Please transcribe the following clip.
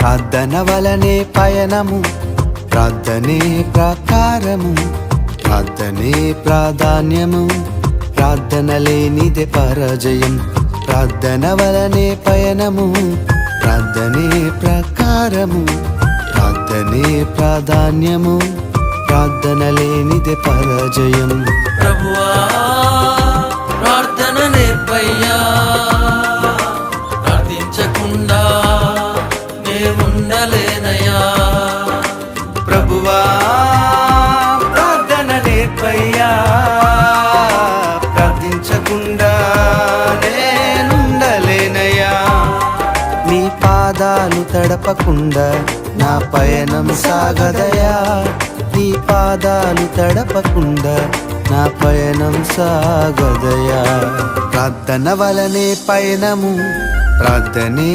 ప్రార్థన వలనే పయనము, ప్రార్థనే ప్రాకారము, ప్రార్థనే ప్రాధాన్యము, ప్రార్థన లేనిదే పరాజయం. ప్రార్థన వలనే పయనము, ప్రార్థనే ప్రాకారము, ప్రార్థనే ప్రాధాన్యము, ప్రార్థన లేనిదే పరాజయం. ప్రభువా ప్రార్థన నేర్పయ్యా, ప్రార్థించకుండా నే ఉండలేనయ్యా. ప్రభువా ప్రార్థన నేర్పయ్యా, ప్రార్థించకుండా నేనుండలేనయ్యా. నీ పాదాలు తడపకుండా నా పయనం సాగదయా, నీ పాదాలు తడపకుండా నా పయనం సాగదయా. ప్రార్థన వలనే పయనము, ప్రార్థనే